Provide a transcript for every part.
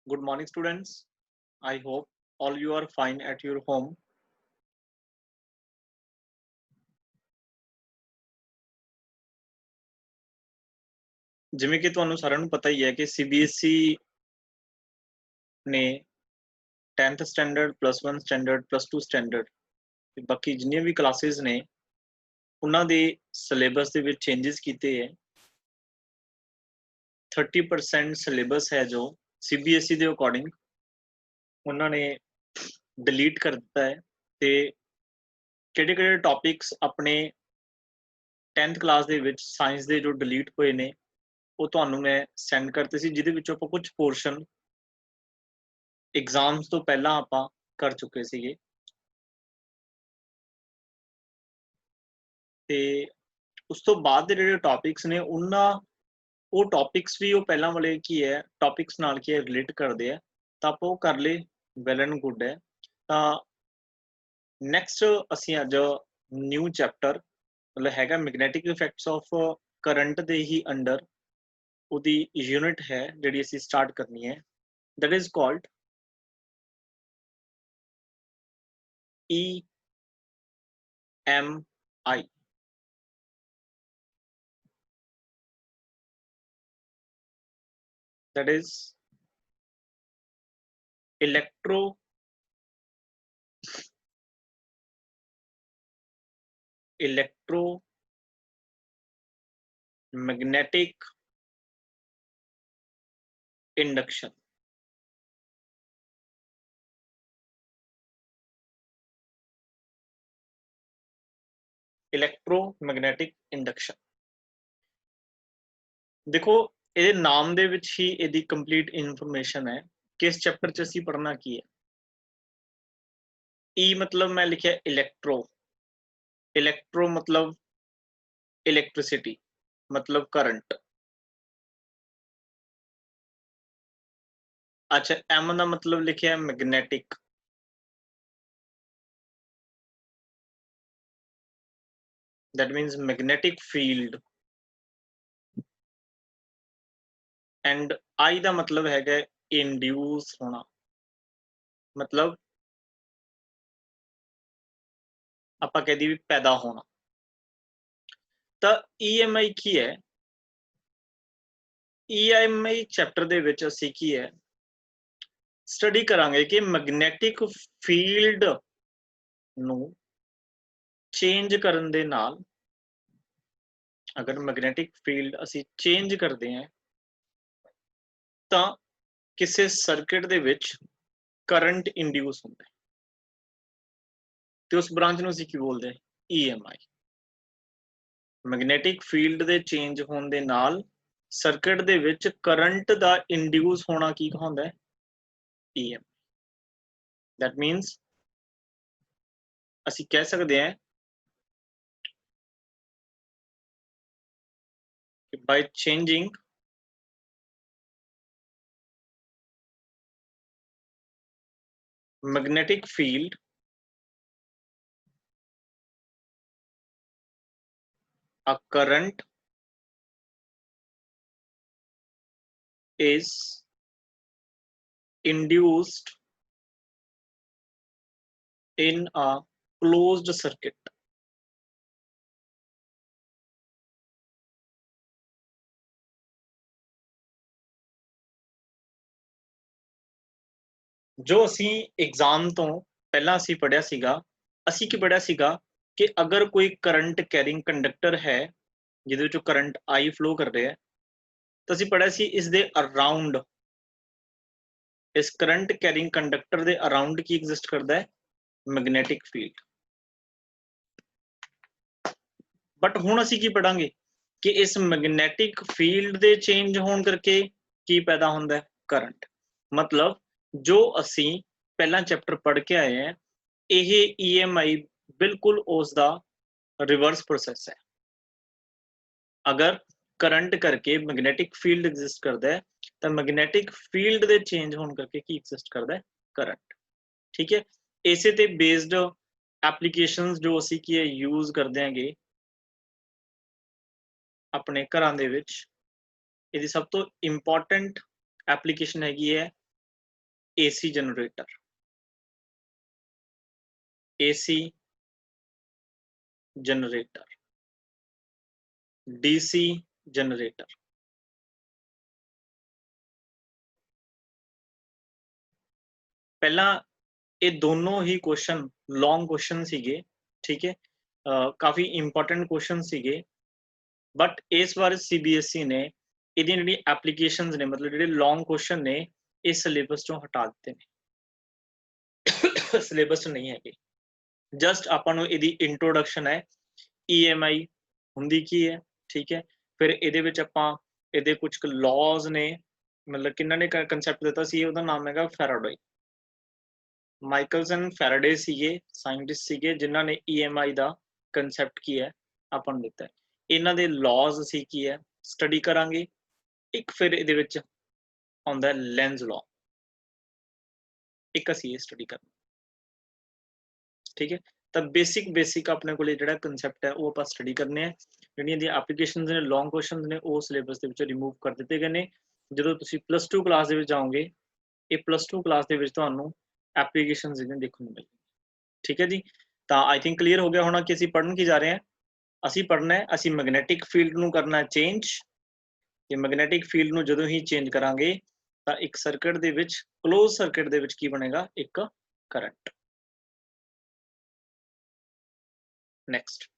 Good morning, students. I hope all you are fine at your home. ਜਿਵੇਂ ਕਿ ਤੁਹਾਨੂੰ ਸਾਰਿਆਂ ਨੂੰ ਪਤਾ ਹੀ ਹੈ ਕਿ CBSE ਨੇ 10th ਸਟੈਂਡਰਡ +1 ਸਟੈਂਡਰਡ +2 ਸਟੈਂਡਰਡ ਤੇ ਬਾਕੀ ਜਿੰਨੀਆਂ ਵੀ ਕਲਾਸਿਸ ਨੇ ਉਹਨਾਂ ਦੇ ਸਿਲੇਬਸ ਦੇ ਵਿੱਚ ਚੇਂਜਸ ਕੀਤੇ ਹੈ 30% ਸਿਲੇਬਸ ਹੈ ਜੋ CBSE ਦੇ ਅਕੋਰਡਿੰਗ ਉਹਨਾਂ ਨੇ ਡਿਲੀਟ ਕਰ ਦਿੱਤਾ ਹੈ ਤੇ ਕਿਹੜੇ ਟੌਪਿਕਸ ਆਪਣੇ 10th ਕਲਾਸ ਦੇ ਵਿੱਚ ਸਾਇੰਸ ਦੇ ਜੋ ਡਿਲੀਟ ਹੋਏ ਨੇ ਉਹ ਤੁਹਾਨੂੰ ਮੈਂ ਸੈਂਡ ਕਰਤੇ ਸੀ ਜਿਹਦੇ ਵਿੱਚੋਂ ਆਪਾਂ ਕੁਝ ਪੋਰਸ਼ਨ ਐਗਜ਼ਾਮਸ ਤੋਂ ਪਹਿਲਾਂ ਆਪਾਂ ਕਰ ਚੁੱਕੇ ਸੀਗੇ ਤੇ ਉਸ ਤੋਂ ਬਾਅਦ ਦੇ ਜਿਹੜੇ ਟੌਪਿਕਸ ਨੇ ਉਹ ਟੌਪਿਕਸ ਵੀ ਉਹ ਪਹਿਲਾਂ ਵਾਲੇ ਕੀ ਹੈ ਟੌਪਿਕਸ ਨਾਲ ਕੀ ਹੈ ਰਿਲੇਟ ਕਰਦੇ ਆ ਤਾਂ ਆਪਾਂ ਉਹ ਕਰ ਲਏ ਵੈਲ ਐਂਡ ਗੁੱਡ ਹੈ ਤਾਂ ਨੈਕਸਟ ਅਸੀਂ ਅੱਜ ਨਿਊ ਚੈਪਟਰ ਮਤਲਬ ਹੈਗਾ ਮੈਗਨੈਟਿਕ ਇਫੈਕਟਸ ਆਫ ਕਰੰਟ ਦੇ ਹੀ ਅੰਡਰ ਉਹਦੀ ਯੂਨਿਟ ਹੈ ਜਿਹੜੀ ਅਸੀਂ ਸਟਾਰਟ ਕਰਨੀ ਹੈ that is called EMI. That is electromagnetic induction. Electromagnetic induction ਦੇਖੋ ਇਹਦੇ ਨਾਮ ਦੇ ਵਿੱਚ ਹੀ ਇਹਦੀ ਕੰਪਲੀਟ ਇਨਫੋਰਮੇਸ਼ਨ ਹੈ ਕਿਸ ਚੈਪਟਰ 'ਚ ਅਸੀਂ ਪੜ੍ਹਨਾ ਕੀ ਹੈ E ਮਤਲਬ ਮੈਂ ਲਿਖਿਆ ਇਲੈਕਟ੍ਰੋ ਮਤਲਬ ਇਲੈਕਟ੍ਰਿਸਿਟੀ ਮਤਲਬ ਕਰੰਟ ਅੱਛਾ M ਦਾ ਮਤਲਬ ਲਿਖਿਆ magnetic that means magnetic field and I ਦਾ ਮਤਲਬ ਹੈਗਾ ਇੰਡਿਊਸ ਹੋਣਾ ਮਤਲਬ ਆਪਾਂ ਕਹਦੇ ਵੀ ਪੈਦਾ ਹੋਣਾ ਤਾਂ EMI ਕੀ ਹੈ EMI ਚੈਪਟਰ ਦੇ ਵਿੱਚ ਅਸੀਂ ਕੀ ਹੈ ਸਟੱਡੀ ਕਰਾਂਗੇ ਕਿ ਮੈਗਨੈਟਿਕ ਫੀਲਡ ਨੂੰ ਚੇਂਜ ਕਰਨ ਦੇ ਨਾਲ ਅਗਰ ਮੈਗਨੈਟਿਕ ਫੀਲਡ ਅਸੀਂ ਚੇਂਜ ਕਰਦੇ ਹਾਂ ਤਾਂ ਕਿਸੇ ਸਰਕਟ ਦੇ ਵਿੱਚ ਕਰੰਟ ਇੰਡਿਊਸ ਹੁੰਦਾ ਹੈ ਤੇ ਉਸ ਬ੍ਰਾਂਚ ਨੂੰ ਅਸੀਂ ਕੀ ਬੋਲਦੇ ਹਾਂ EMI ਮੈਗਨੈਟਿਕ ਫੀਲਡ ਦੇ ਚੇਂਜ ਹੋਣ ਦੇ ਨਾਲ ਸਰਕਟ ਦੇ ਵਿੱਚ ਕਰੰਟ ਦਾ ਇੰਡਿਊਸ ਹੋਣਾ ਕੀ ਕਹਾਉਂਦਾ ਹੈ EMI that means ਅਸੀਂ ਕਹਿ ਸਕਦੇ ਹਾਂ ਕਿ by changing magnetic field a current is induced in a closed circuit ਜੋ ਅਸੀਂ ਐਗਜ਼ਾਮ ਤੋਂ ਪਹਿਲਾਂ ਅਸੀਂ ਪੜਿਆ ਸੀਗਾ ਅਸੀਂ ਕੀ ਪੜਿਆ ਸੀਗਾ ਕਿ ਅਗਰ ਕੋਈ ਕਰੰਟ ਕੈਰਿੰਗ ਕੰਡਕਟਰ ਹੈ ਜਿਹਦੇ ਵਿੱਚੋਂ ਕਰੰਟ I ਫਲੋ ਕਰ ਰਿਹਾ ਹੈ ਤਾਂ ਅਸੀਂ ਪੜਿਆ ਸੀ ਇਸ ਦੇ ਅਰਾਊਂਡ ਇਸ ਕਰੰਟ ਕੈਰਿੰਗ ਕੰਡਕਟਰ ਦੇ ਅਰਾਊਂਡ ਕੀ ਐਗਜ਼ਿਸਟ ਕਰਦਾ ਹੈ ਮੈਗਨੈਟਿਕ ਫੀਲਡ ਬਟ ਹੁਣ ਅਸੀਂ ਕੀ ਪੜਾਂਗੇ ਕਿ ਇਸ ਮੈਗਨੈਟਿਕ ਫੀਲਡ ਦੇ ਚੇਂਜ ਹੋਣ ਕਰਕੇ ਕੀ ਪੈਦਾ ਹੁੰਦਾ ਹੈ ਕਰੰਟ ਮਤਲਬ ਜੋ ਅਸੀਂ ਪਹਿਲਾਂ ਚੈਪਟਰ ਪੜ੍ਹ ਕੇ ਆਏ ਹਾਂ ਇਹ EMI ਬਿਲਕੁਲ ਉਸ ਦਾ ਰਿਵਰਸ ਪ੍ਰੋਸੈਸ ਹੈ ਅਗਰ ਕਰੰਟ ਕਰਕੇ ਮੈਗਨੈਟਿਕ ਫੀਲਡ ਐਗਜ਼ਿਸਟ ਕਰਦਾ ਹੈ ਤਾਂ ਮੈਗਨੈਟਿਕ ਫੀਲਡ ਦੇ ਚੇਂਜ ਹੋਣ ਕਰਕੇ ਕੀ ਐਗਜ਼ਿਸਟ ਕਰਦਾ ਹੈ ਕਰੰਟ ਠੀਕ ਹੈ ਇਸੇ ਤੇ ਬੇਸਡ ਐਪਲੀਕੇਸ਼ਨਸ ਜੋ ਅਸੀਂ ਕੀ ਹੈ ਯੂਜ਼ ਕਰਦੇ ਹਾਂਗੇ ਆਪਣੇ ਘਰਾਂ ਦੇ ਵਿੱਚ ਇਹਦੀ ਸਭ ਤੋਂ ਇੰਪੋਰਟੈਂਟ ਐਪਲੀਕੇਸ਼ਨ ਹੈਗੀ ਹੈ AC generator, AC generator, DC generator। ਪਹਿਲਾਂ ਇਹ ਦੋਨੋਂ ਹੀ क्वेश्चन लॉन्ग क्वेश्चन ਸੀਗੇ, ठीक है, काफी इंपॉर्टेंट क्वेश्चन ਸੀਗੇ, बट इस बार CBSE ने ਇਹਦੀਆਂ ਜਿਹੜੀ ਐਪਲੀਕੇਸ਼ਨਸ ਨੇ, ਮਤਲਬ ਜਿਹੜੇ ਲੌਂਗ ਕੁਐਸਚਨ ਨੇ, ਇਹ ਸਿਲੇਬਸ ਚੋਂ ਹਟਾ ਦਿੱਤੇ ਨੇ, ਸਿਲੇਬਸ ਨਹੀਂ ਹੈਗੇ। ਜਸਟ ਆਪਾਂ ਨੂੰ ਇਹਦੀ ਇੰਟਰੋਡਕਸ਼ਨ ਹੈ, EMI ਹੁੰਦੀ ਕੀ ਹੈ, ਠੀਕ ਹੈ, ਫਿਰ ਇਹਦੇ ਵਿੱਚ ਆਪਾਂ ਇਹਦੇ ਕੁਝ ਲਾਜ਼ ਨੇ, ਮਤਲਬ ਕਿੰਨਾਂ ਨੇ ਕਨਸੈਪਟ ਦਿੱਤਾ ਸੀ, ਉਹਦਾ ਨਾਮ ਹੈਗਾ ਫੈਰਾਡੇ। ਮਾਈਕਲਸਨ ਫੈਰਾਡੇ ਸੀਗੇ, ਸਾਇੰਟਿਸਟ ਸੀਗੇ, ਜਿਨ੍ਹਾਂ ਨੇ EMI ਦਾ ਕਨਸੈਪਟ ਕੀ ਹੈ ਆਪਾਂ ਨੂੰ ਦਿੱਤਾ ਹੈ। ਇਹਨਾਂ ਦੇ ਲਾਜ਼ ਅਸੀਂ ਕੀ ਹੈ ਸਟੱਡੀ ਕਰਾਂਗੇ। ਇੱਕ ਫਿਰ ਇਹਦੇ ਵਿੱਚ ਆਉਂਦਾ ਲੈਂਸ ਲਾਅ, ਇੱਕ ਅਸੀਂ ਇਹ ਸਟੱਡੀ ਕਰਨਾ, ਠੀਕ ਹੈ। ਤਾਂ ਬੇਸਿਕ ਆਪਣੇ ਕੋਲੇ ਜਿਹੜਾ ਕਨਸੈਪਟ ਹੈ ਉਹ ਆਪਾਂ ਸਟੱਡੀ ਕਰਨੇ ਆ। ਜਿਹੜੀਆਂ ਦੀਆਂ ਐਪਲੀਕੇਸ਼ਨਸ ਨੇ, ਲੌਂਗ ਕੁਐਸਚਨਸ ਨੇ, ਉਹ ਸਿਲੇਬਸ ਦੇ ਵਿੱਚ ਰਿਮੂਵ ਕਰ ਦਿੱਤੇ ਗਏ ਨੇ। ਜਦੋਂ ਤੁਸੀਂ +2 ਕਲਾਸ ਦੇ ਵਿੱਚ ਜਾਓਗੇ, ਇਹ +2 ਕਲਾਸ ਦੇ ਵਿੱਚ ਤੁਹਾਨੂੰ ਐਪਲੀਕੇਸ਼ਨਸ ਜਿਹੜੀਆਂ ਦੇਖਣ ਨੂੰ ਮਿਲਣਗੀਆਂ, ਠੀਕ ਹੈ ਜੀ। ਤਾਂ ਆਈ ਥਿੰਕ ਕਲੀਅਰ ਹੋ ਗਿਆ ਹੋਣਾ ਕਿ ਅਸੀਂ ਪੜ੍ਹਨ ਕੀ ਜਾ ਰਹੇ ਹਾਂ। ਅਸੀਂ ਪੜ੍ਹਨਾ ਹੈ, ਅਸੀਂ ਮੈਗਨੈਟਿਕ ਫੀਲਡ ਨੂੰ ਕਰਨਾ ਚੇਂਜ, ਤੇ ਮੈਗਨੈਟਿਕ ਫੀਲਡ ਨੂੰ ਜਦੋਂ ਹੀ ਚੇਂਜ ਕਰਾਂਗੇ ਤਾਂ ਇੱਕ ਸਰਕਟ ਦੇ ਵਿੱਚ, ਕਲੋਜ਼ ਸਰਕਟ ਦੇ ਵਿੱਚ ਕੀ ਬਣੇਗਾ, ਇੱਕ ਕਰੰਟ। ਨੈਕਸਟ,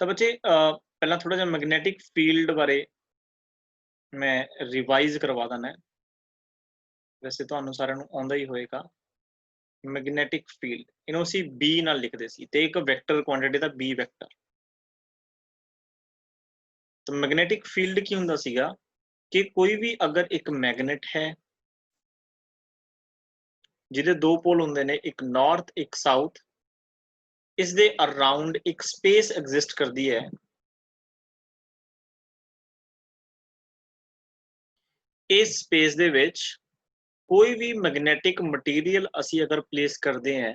ਤਾਂ ਬੱਚੇ ਪਹਿਲਾਂ ਥੋੜਾ ਜਿਹਾ ਮੈਗਨੈਟਿਕ ਫੀਲਡ ਬਾਰੇ ਮੈਂ ਰਿਵਾਈਜ਼ ਕਰਵਾ ਦਿੰਦਾ। ਵੈਸੇ ਤੁਹਾਨੂੰ ਸਾਰਿਆਂ ਨੂੰ ਆਉਂਦਾ ਹੀ ਹੋਏਗਾ। ਮੈਗਨੈਟਿਕ ਫੀਲਡ ਇਹਨੂੰ ਅਸੀਂ B ਨਾਲ ਲਿਖਦੇ ਸੀ, ਤੇ ਇੱਕ ਵੈਕਟਰ ਕੁਆਂਟੀਟੀ ਦਾ B ਵੈਕਟਰ। ਤਾਂ ਮੈਗਨੈਟਿਕ ਫੀਲਡ ਕੀ ਹੁੰਦਾ ਸੀਗਾ ਕਿ ਕੋਈ ਵੀ ਅਗਰ ਇੱਕ ਮੈਗਨੇਟ ਹੈ ਜਿਹਦੇ ਦੋ ਪੋਲ ਹੁੰਦੇ ਨੇ, ਇੱਕ ਨਾਰਥ ਇੱਕ ਸਾਊਥ, ਇਸ ਦੇ ਅਰਾਊਂਡ ਇੱਕ ਸਪੇਸ ਐਗਜ਼ਿਸਟ ਕਰਦੀ ਹੈ। ਇਸ ਸਪੇਸ ਦੇ ਵਿੱਚ ਕੋਈ ਵੀ ਮੈਗਨੈਟਿਕ ਮਟੀਰੀਅਲ ਅਸੀਂ ਅਗਰ ਪਲੇਸ ਕਰਦੇ ਹਾਂ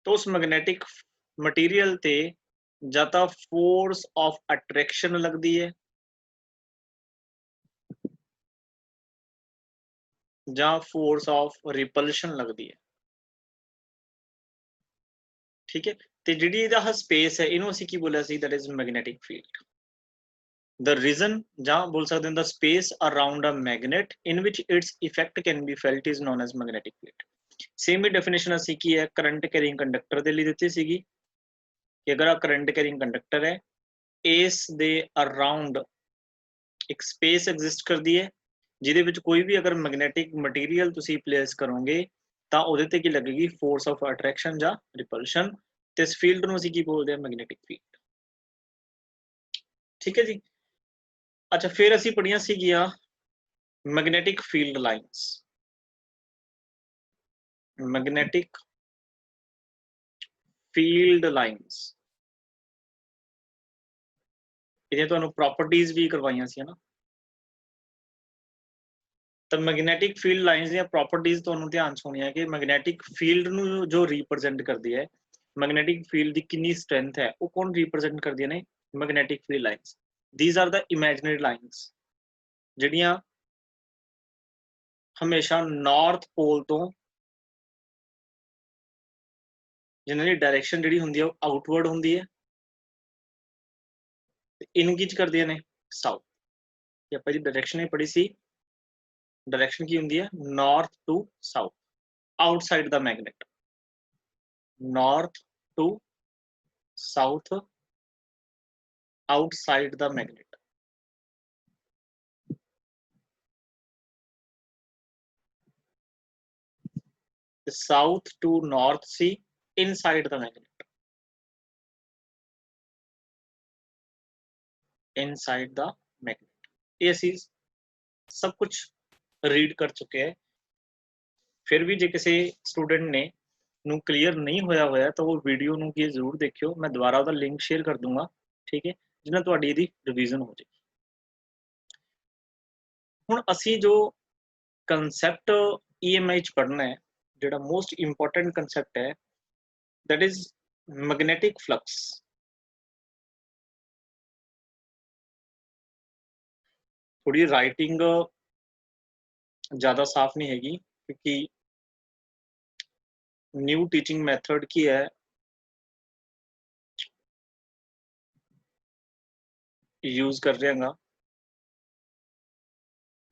तो उस मैग्नेटिक मटीरियल ते ਜਾਂ ਤਾਂ फोर्स ऑफ अट्रैक्शन लगती है ਜਾਂ फोर्स ऑफ रिपल्शन लगती है, ठीक है। ਤੇ ਜਿਹੜੀ ਇਹਦਾ ਸਪੇਸ ਹੈ ਇਹਨੂੰ ਅਸੀਂ ਕੀ ਬੋਲਿਆ ਸੀ, that is magnetic field। the reason ਜਾਂ ਬੋਲ ਸਕਦੇ ਹਾਂ the space around a magnet in which its effect can be felt is known as magnetic field। Same ਹੀ ਡੈਫੀਨੇਸ਼ਨ ਅਸੀਂ ਕੀ ਹੈ ਕਰੰਟ ਕੈਰਿੰਗ ਕੰਡਕਟਰ ਦੇ ਲਈ ਦਿੱਤੀ ਸੀਗੀ ਕਿ ਅਗਰ ਆ ਕਰੰਟ ਕੈਰਿੰਗ ਕੰਡਕਟਰ ਹੈ, ਇਸ ਦੇ ਅਰਾਊਂਡ ਇੱਕ ਸਪੇਸ ਐਗਜ਼ਿਸਟ ਕਰਦੀ ਹੈ ਜਿਹਦੇ ਵਿੱਚ ਕੋਈ ਵੀ ਅਗਰ ਮੈਗਨੈਟਿਕ ਮਟੀਰੀਅਲ ਤੁਸੀਂ ਪਲੇਸ ਕਰੋਗੇ ਤਾਂ ਉਹਦੇ ਤੇ ਕੀ ਲੱਗੇਗੀ, ਫੋਰਸ ਆਫ ਅਟਰੈਕਸ਼ਨ ਜਾਂ ਰਿਪਲਸ਼ਨ, ਤੇ ਇਸ ਫੀਲਡ ਨੂੰ ਅਸੀਂ ਕੀ ਬੋਲਦੇ ਹਾਂ, ਮੈਗਨੈਟਿਕ ਫੀਲਡ, ਠੀਕ ਹੈ ਜੀ। ਅੱਛਾ, ਫਿਰ ਅਸੀਂ ਪੜ੍ਹੀਆਂ ਸੀਗੀਆਂ magnetic field lines. Magnetic field lines ਇਹਦੀਆਂ ਤੁਹਾਨੂੰ ਪ੍ਰੋਪਰਟੀਜ਼ ਵੀ ਕਰਵਾਈਆਂ ਸੀ ਨਾ। ਤਾਂ ਮੈਗਨੈਟਿਕ ਫੀਲਡ ਲਾਈਨਸ ਦੀਆਂ ਪ੍ਰੋਪਰਟੀਜ਼ ਤੁਹਾਨੂੰ ਧਿਆਨ ਚ ਹੋਣੀਆਂ ਕਿ ਮੈਗਨੈਟਿਕ ਫੀਲਡ ਨੂੰ ਜੋ ਰਿਪਰੈਜ਼ੈਂਟ ਕਰਦੀ ਹੈ, ਮੈਗਨੈਟਿਕ ਫੀਲਡ ਦੀ ਕਿੰਨੀ ਸਟਰੈਂਥ ਹੈ, ਉਹ ਕੌਣ ਰਿਪਰੈਜ਼ੈਂਟ ਕਰਦੀਆਂ ਨੇ, magnetic field lines. These are the imaginary lines ਜਿਹੜੀਆਂ ਹਮੇਸ਼ਾ ਨਾਰਥ ਪੋਲ ਤੋਂ, ਜਿਨ੍ਹਾਂ ਦੀ ਡਾਇਰੈਕਸ਼ਨ ਜਿਹੜੀ ਹੁੰਦੀ ਹੈ ਉਹ ਆਊਟਵਰਡ ਹੁੰਦੀ ਹੈ, ਇਹਨੂੰ ਕੀ ਕਰਦੀਆਂ ਨੇ, ਸਾਊਥ। ਤੇ ਆਪਾਂ ਜੀ ਡਾਇਰੈਕਸ਼ਨ ਹੀ ਪੜ੍ਹੀ ਸੀ, डायरेक्शन की होंगी है north to south, outside the magnet, north to south outside the magnet. South to north सी inside the magnet, inside the magnet. ये असी सब कुछ रीड कर चुके हैं। फिर भी जे किसी स्टूडेंट ने ਨੂੰ ਕਲੀਅਰ ਨਹੀਂ ਹੋਇਆ ਤਾਂ ਉਹ ਵੀਡੀਓ ਨੂੰ ਕੀ ਜ਼ਰੂਰ ਦੇਖਿਓ, ਮੈਂ ਦੁਬਾਰਾ ਉਹਦਾ ਲਿੰਕ ਸ਼ੇਅਰ ਕਰ ਦੂੰਗਾ, ਠੀਕ ਹੈ, ਜਿਹਨਾਂ ਤੁਹਾਡੀ ਇਹਦੀ ਰਿਵੀਜ਼ਨ ਹੋ ਜਾਏਗੀ। ਹੁਣ ਅਸੀਂ ਜੋ ਕਨਸੈਪਟ EMI ਚ ਪੜ੍ਹਨਾ ਹੈ, ਜਿਹੜਾ ਮੋਸਟ ਇੰਪੋਰਟੈਂਟ ਕਨਸੈਪਟ ਹੈ, that is magnetic flux. थोड़ी राइटिंग ज़्यादा साफ नहीं हैगी क्योंकि न्यू टीचिंग मेथड की है, यूज कर रहे हैं,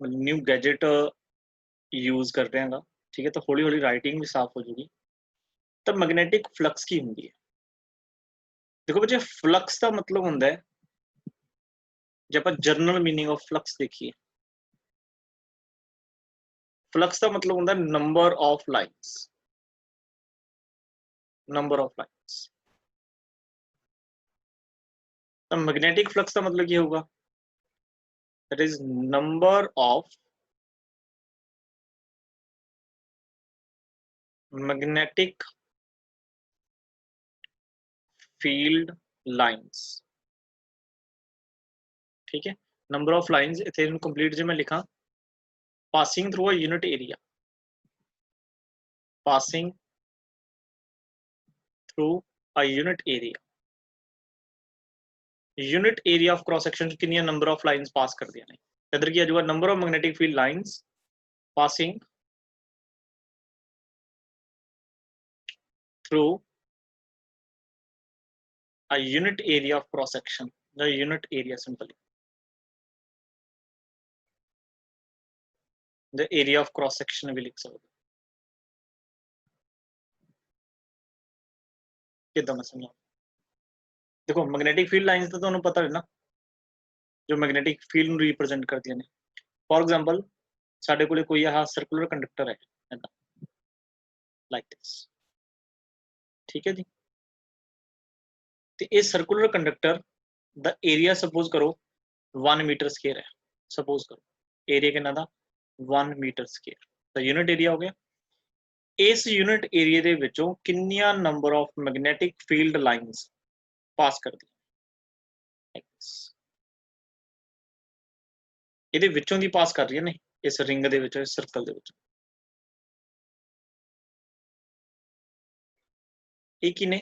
न्यू गैजेट यूज कर रहे हैं, ठीक है, तो हौली हौली राइटिंग भी साफ हो जाएगी। तब मैग्नेटिक फ्लक्स की होंगी है। देखो बच्चे फ्लक्स का मतलब होंगे है, जब आप जर्नल मीनिंग ऑफ फ्लक्स देखिए, फ्लक्स का मतलब होंगे number of lines, number of lines. तो मैग्नेटिक फ्लक्स का मतलब क्या होगा, that is number of magnetic field lines, ठीक है। नंबर ऑफ लाइन्स इथे कंप्लीट जो मैं लिखा, passing through a unit area, passing through a unit area, unit area of cross section कितनी नंबर ऑफ लाइन्स पास कर दिया ने, इधर की आजूगा number of magnetic field lines passing through a unit area of cross section, the unit area simply, the area of cross section भी लिख सकते, कितना मैं समझा। देखो मैग्नेटिक फील्ड लाइंस तो ਤੁਹਾਨੂੰ पता है ना, जो मैग्नेटिक फील्ड ਨੂੰ रिप्रेजेंट करती ने। फॉर एग्जांपल ਸਾਡੇ ਕੋਲੇ ਕੋਈ ਆਹ सर्कुलर कंडक्टर है ऐसा, लाइक दिस, ठीक है जी। तो ये circular conductor the area suppose करो 1 मीटर स्क्वायर है, सपोज करो एरिया कितना था 1 मीटर स्क्वायर, तो यूनिट एरिया हो गया। इस यूनिट एरिया ਦੇ ਵਿੱਚੋਂ ਕਿੰਨੀਆਂ number of magnetic field lines pass ਕਰਦੀ, ਇਹਦੇ ਵਿੱਚੋਂ ਦੀ ਪਾਸ ਕਰ ਰਹੀਆਂ ਨੇ, ਇਸ ਰਿੰਗ ਦੇ ਵਿੱਚੋਂ, ਇਸ ਸਰਕਲ ਦੇ ਵਿੱਚੋਂ। ਇਹ ਕੀ ਨੇ,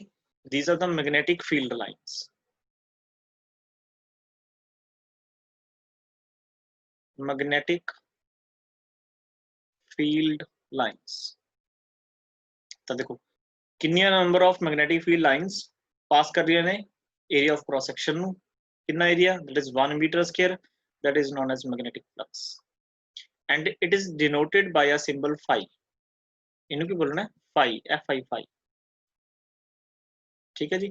these are the magnetic field lines, magnetic field lines। ਤਾਂ ਦੇਖੋ ਕਿੰਨੀਆਂ number of magnetic field lines pass ਕਰ ਰਹੀਆਂ ਨੇ ਏਰੀਆ ਆਫ ਕ੍ਰਾਸ ਸੈਕਸ਼ਨ ਨੂੰ, ਕਿੰਨਾ area, that is 1 meter square, that is known as magnetic flux and it is denoted by a symbol phi। ਇਹਨੂੰ ਕੀ ਬੋਲਣਾ, phi, phi, ठीक है जी।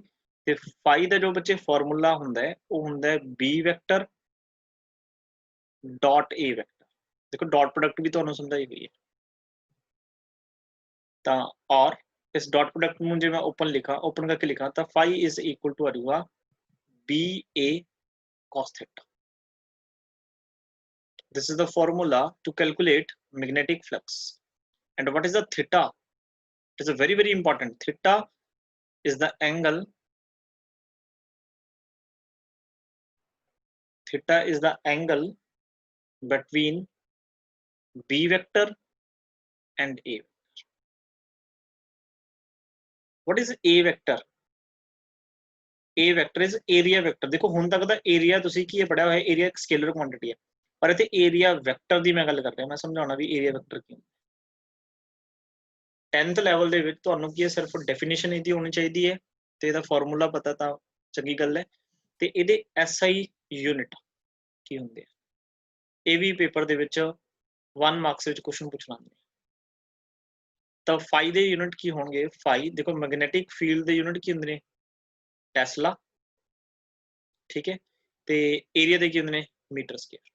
ਤੇ phi ਦਾ ਜੋ ਬੱਚੇ ਫਾਰਮੂਲਾ ਹੁੰਦਾ ਹੈ ਉਹ ਹੁੰਦਾ ਹੈ b vector dot a vector. ਦੇਖੋ ਡਾਟ ਪ੍ਰੋਡਕਟ ਵੀ ਤੁਹਾਨੂੰ ਸਮਝਾਈ ਗਈ ਹੈ, ਤਾਂ और इस डॉट प्रोडक्ट में जो मैं ओपन लिखा, ओपन करके लिखा, तो phi is equal to आएगा ba cos theta। This is the formula to calculate magnetic flux and what is the theta, it is a very important, theta is the angle, theta is the angle between b vector and a। what is a vector, a vector is area vector। देखो हुण तक दा area तुसी की पढ़िया होया, area एक scalar quantity है, पर इत्थे एरिया वैक्टर दी मैं गल कर रहा, मैं समझाउणा भी एरिया वैक्टर की। 10th लैवल दे विच तुहानू की सिर्फ डेफिनेशन इहदी होनी चाहिए है ते इहदा फार्मूला पता तां चंगी गल है, ते इहदे एसआई यूनिट की हुंदे आ, ਇਹ ਵੀ पेपर ਦੇ ਵਿੱਚ 1 मार्क्स ਵਿੱਚ क्वेश्चन ਪੁੱਛਣਾ ਹੁੰਦਾ। ਤਾਂ फाई ਦੇ यूनिट की होंगे, फाई देखो मैग्नेटिक फील्ड ਦੇ यूनिट की ਹੁੰਦੇ ਨੇ टेस्ला, ठीक है, ਤੇ एरिया ਦੇ ਕੀ ਹੁੰਦੇ ਨੇ मीटर स्क्वायर,